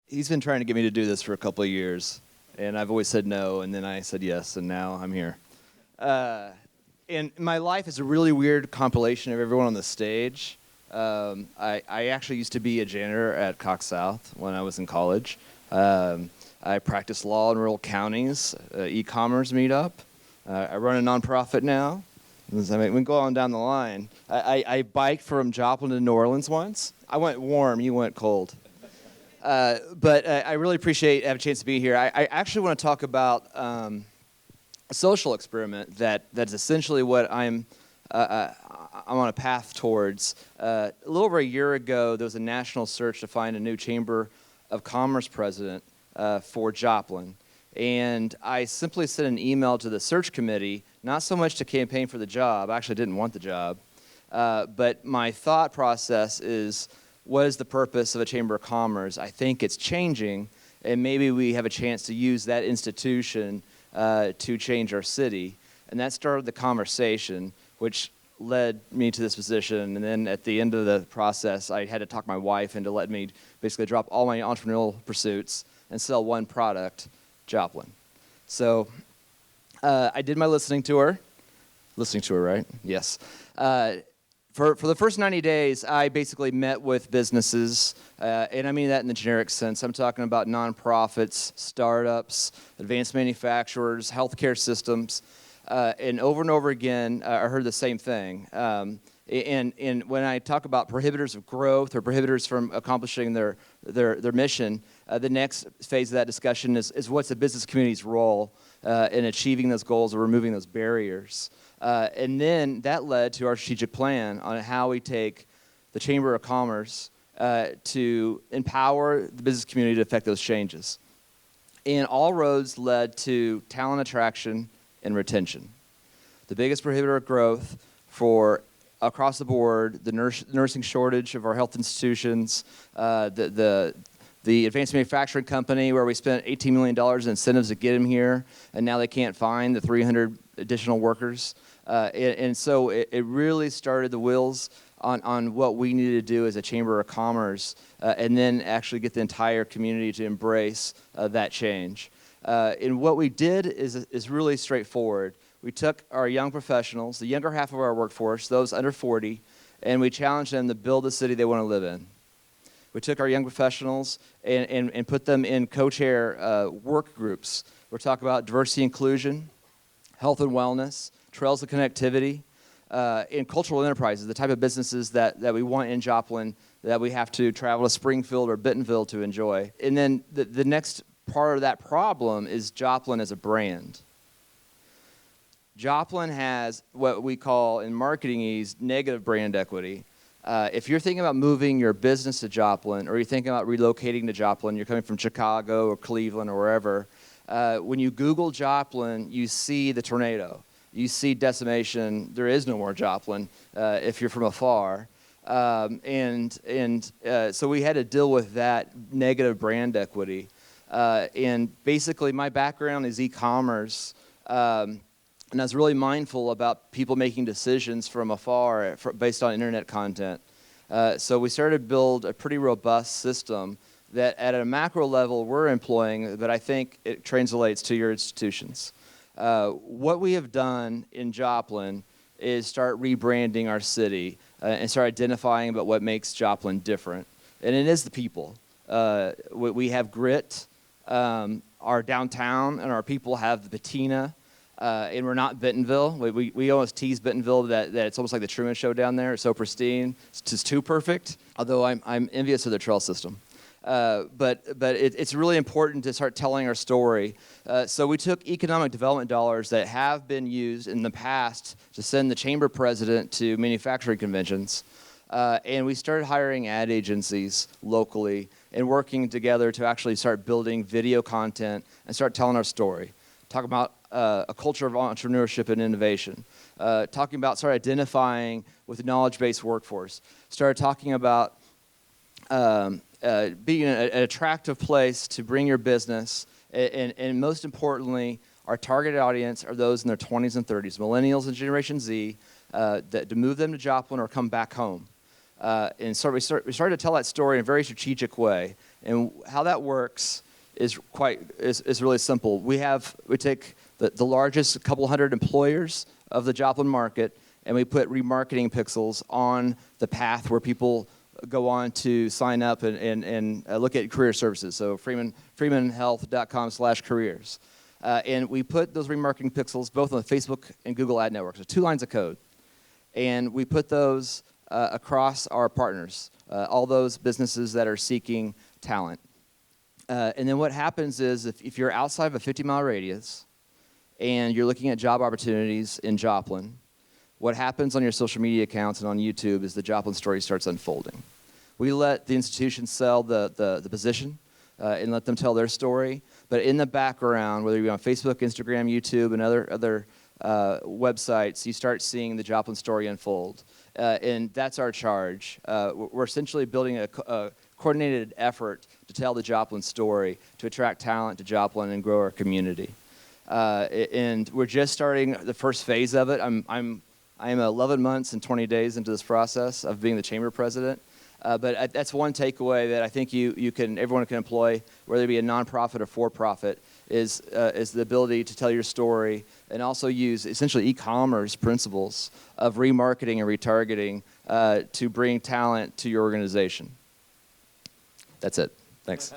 He's been trying to get me to do this for a couple of years, and I've always said no, and then I said yes, and now I'm here. And my life is a really weird compilation of everyone on the stage. I actually used to be a janitor at Cox South when I was in college. I practice law in rural counties, e-commerce meetup. I run a nonprofit now. We can go on down the line. I biked from Joplin to New Orleans once. I went warm, you went cold. But I really appreciate having a chance to be here. I actually want to talk about a social experiment that's essentially what I'm on a path towards. A little over a year ago, there was a national search to find a new Chamber of Commerce president for Joplin. And I simply sent an email to the search committee, not so much to campaign for the job. I actually didn't want the job. But my thought process is, what is the purpose of a Chamber of Commerce? I think it's changing, and maybe we have a chance to use that institution to change our city. And that started the conversation, which led me to this position. And then at the end of the process, I had to talk my wife into letting me basically drop all my entrepreneurial pursuits and sell one product, Joplin. So I did my listening tour. Listening tour, right? Yes. For the first 90 days, I basically met with businesses, and I mean that in the generic sense. I'm talking about nonprofits, startups, advanced manufacturers, healthcare systems, and over again, I heard the same thing. And when I talk about prohibitors of growth or prohibitors from accomplishing their mission, the next phase of that discussion is what's the business community's role in achieving those goals or removing those barriers. And then that led to our strategic plan on how we take the Chamber of Commerce to empower the business community to affect those changes. And all roads led to talent attraction and retention. The biggest prohibitor of growth for across the board, the nursing shortage of our health institutions, the advanced manufacturing company where we spent $18 million in incentives to get them here, and now they can't find the 300 additional workers. And so it really started the wheels on what we needed to do as a Chamber of Commerce, and then actually get the entire community to embrace that change. And what we did is really straightforward. We took our young professionals, the younger half of our workforce, those under 40, and we challenged them to build the city they want to live in. We took our young professionals and put them in co-chair work groups. We're talking about diversity inclusion, health and wellness, trails of connectivity, and cultural enterprises, the type of businesses that we want in Joplin that we have to travel to Springfield or Bentonville to enjoy. And then the next part of that problem is Joplin as a brand. Joplin has what we call in marketingese negative brand equity. If you're thinking about moving your business to Joplin, or you're thinking about relocating to Joplin, you're coming from Chicago or Cleveland or wherever, when you Google Joplin, you see the tornado. You see decimation. There is no more Joplin if you're from afar. So we had to deal with that negative brand equity. And basically, my background is e-commerce. And I was really mindful about people making decisions from afar based on internet content. So we started to build a pretty robust system that at a macro level we're employing, but I think it translates to your institutions. What we have done in Joplin is start rebranding our city and start identifying about what makes Joplin different. And it is the people. We have grit. Our downtown and our people have the patina. And we're not Bentonville. We almost tease Bentonville that it's almost like the Truman Show down there. It's so pristine. It's just too perfect. Although I'm envious of the trail system. But it's really important to start telling our story. So we took economic development dollars that have been used in the past to send the chamber president to manufacturing conventions. And we started hiring ad agencies locally and working together to actually start building video content and start telling our story. Talk about a culture of entrepreneurship and innovation. Talking about, start identifying with a knowledge-based workforce. Started talking about being an attractive place to bring your business. And most importantly, our targeted audience are those in their 20s and 30s, millennials and Generation Z, to move them to Joplin or come back home. And so we started to tell that story in a very strategic way. And how that works is really simple. We take the largest couple hundred employers of the Joplin market, and we put remarketing pixels on the path where people go on to sign up and look at career services. So freemanhealth.com/careers. And we put those remarketing pixels both on the Facebook and Google ad networks. So 2 lines of code. And we put those across our partners, all those businesses that are seeking talent. And then what happens is if you're outside of a 50-mile radius and you're looking at job opportunities in Joplin, what happens on your social media accounts and on YouTube is the Joplin story starts unfolding. We let the institution sell the position and let them tell their story. But in the background, whether you're on Facebook, Instagram, YouTube, and other websites, you start seeing the Joplin story unfold. And that's our charge. We're essentially building a coordinated effort to tell the Joplin story, to attract talent to Joplin and grow our community. And we're just starting the first phase of it. I am 11 months and 20 days into this process of being the chamber president. But that's one takeaway that I think everyone can employ, whether it be a nonprofit or for-profit, is the ability to tell your story and also use essentially e-commerce principles of remarketing and retargeting to bring talent to your organization. That's it. Thanks.